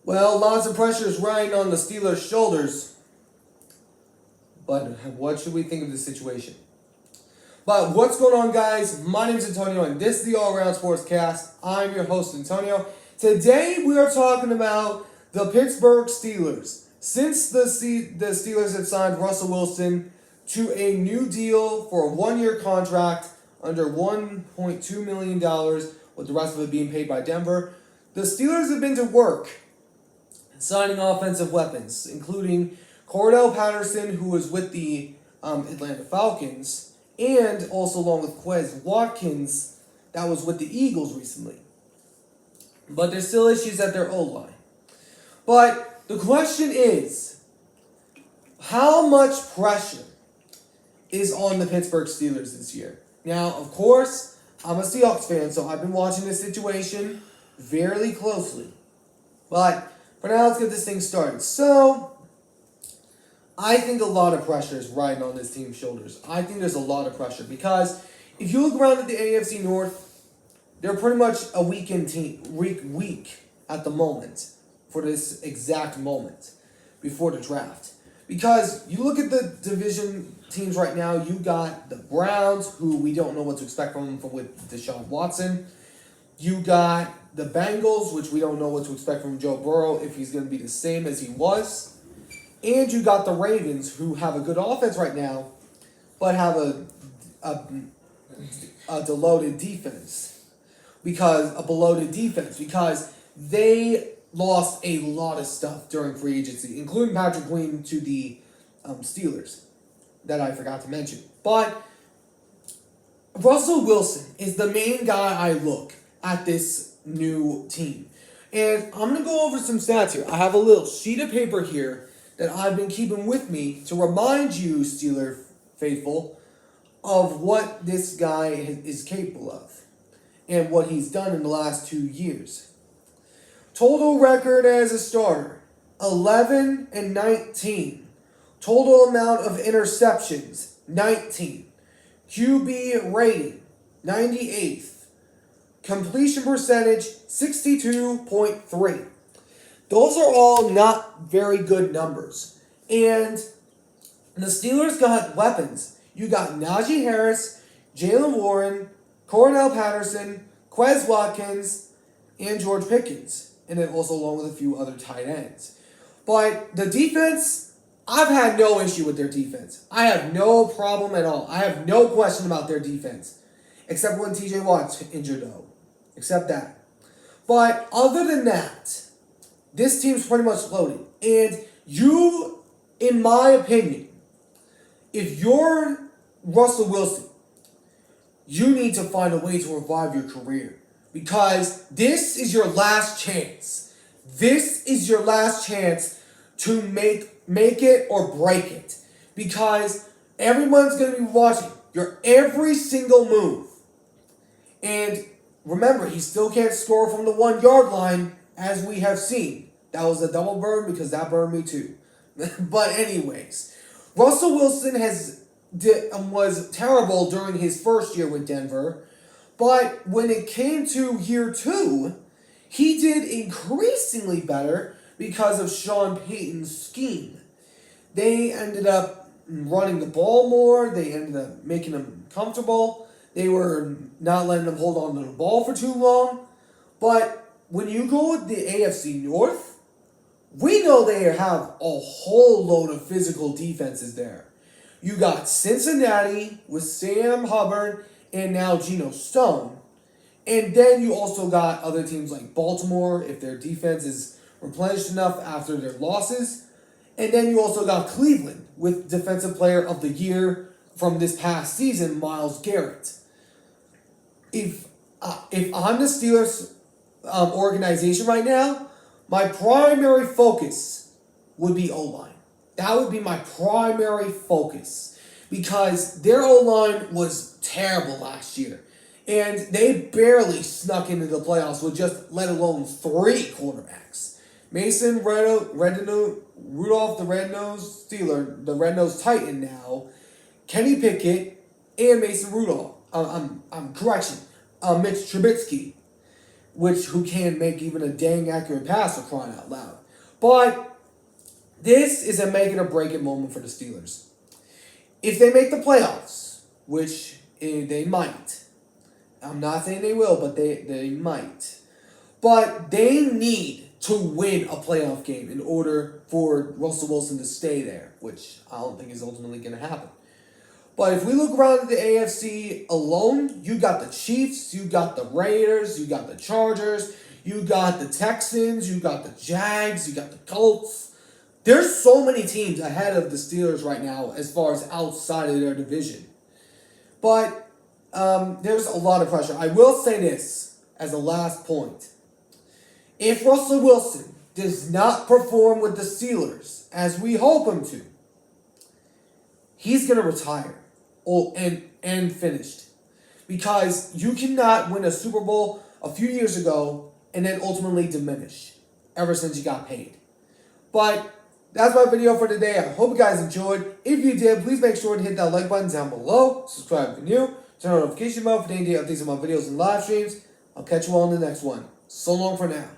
Well, lots of pressure is riding on the Steelers' shoulders. But what should we think of the situation? But what's going on, guys? My name is Antonio, and this is the All Around Sports Cast. I'm your host, Antonio. Today, we are talking about the Pittsburgh Steelers. Since the Steelers have signed Russell Wilson to a new deal for a one-year contract under $1.2 million, with the rest of it being paid by Denver, the Steelers have been to work signing offensive weapons, including Cordell Patterson, who was with the Atlanta Falcons, and also along with Quez Watkins, that was with the Eagles recently. But there's still issues at their O-line. But the question is, how much pressure is on the Pittsburgh Steelers this year? Now, of course, I'm a Seahawks fan, so I've been watching this situation very closely. But for now, let's get this thing started. So, I think a lot of pressure is riding on this team's shoulders. I think there's a lot of pressure because if you look around at the AFC North, they're pretty much a weakened team, weak at the moment, for this exact moment, before the draft. Because you look at the division teams right now, you got the Browns, who we don't know what to expect from with Deshaun Watson. You got the Bengals, which we don't know what to expect from Joe Burrow, if he's going to be the same as he was. And you got the Ravens, who have a good offense right now, but have a bloated defense. Because they lost a lot of stuff during free agency, including Patrick Queen to the Steelers, that I forgot to mention. But Russell Wilson is the main guy I look at this new team. And I'm going to go over some stats here. I have a little sheet of paper here that I've been keeping with me to remind you, Steeler faithful, of what this guy is capable of and what he's done in the last 2 years. Total record as a starter, 11-19. Total amount of interceptions, 19. QB rating, 98th. Completion percentage, 62.3. Those are all not very good numbers. And the Steelers got weapons. You got Najee Harris, Jalen Warren, Cordell Patterson, Quez Watkins, and George Pickens. And then also along with a few other tight ends. But the defense, I've had no issue with their defense. I have no problem at all. I have no question about their defense. Except when TJ Watt's injured, though. Except that. But other than that, this team's pretty much loaded. And you, in my opinion, if you're Russell Wilson, you need to find a way to revive your career. Because this is your last chance. This is your last chance to make it or break it. Because everyone's going to be watching your every single move. And remember, he still can't score from the 1 yard line, as we have seen. That was a double burn because that burned me too. But anyways, Russell Wilson was terrible during his first year with Denver. But when it came to year 2, he did increasingly better because of Sean Payton's scheme. They ended up running the ball more. They ended up making him comfortable. They were not letting him hold on to the ball for too long. But when you go with the AFC North, we know they have a whole load of physical defenses there. You got Cincinnati with Sam Hubbard and now Geno Stone. And then you also got other teams like Baltimore, if their defense is replenished enough after their losses. And then you also got Cleveland with Defensive Player of the Year from this past season, Myles Garrett. If I'm the Steelers organization right now, my primary focus would be O-line. That would be my primary focus. Because their O-line was terrible last year. And they barely snuck into the playoffs with just, let alone 3 quarterbacks. Mason Rudolph, the Red-Nosed Steeler, the Red-Nosed Titan now, Kenny Pickett, and Mason Rudolph. Mitch Trubisky, who can make even a dang accurate pass for crying out loud. But this is a make it or break it moment for the Steelers. If they make the playoffs, which they might, I'm not saying they will, but they might. But they need to win a playoff game in order for Russell Wilson to stay there, which I don't think is ultimately going to happen. But if we look around at the AFC alone, you got the Chiefs, you got the Raiders, you got the Chargers, you got the Texans, you got the Jags, you got the Colts. There's so many teams ahead of the Steelers right now as far as outside of their division. But there's a lot of pressure. I will say this as a last point. If Russell Wilson does not perform with the Steelers as we hope him to, he's going to retire and finished. Because you cannot win a Super Bowl a few years ago and then ultimately diminish ever since you got paid. But that's my video for today. I hope you guys enjoyed. If you did, please make sure to hit that like button down below. Subscribe if you're new. Turn on notification bell for daily updates on my videos and live streams. I'll catch you all in the next one. So long for now.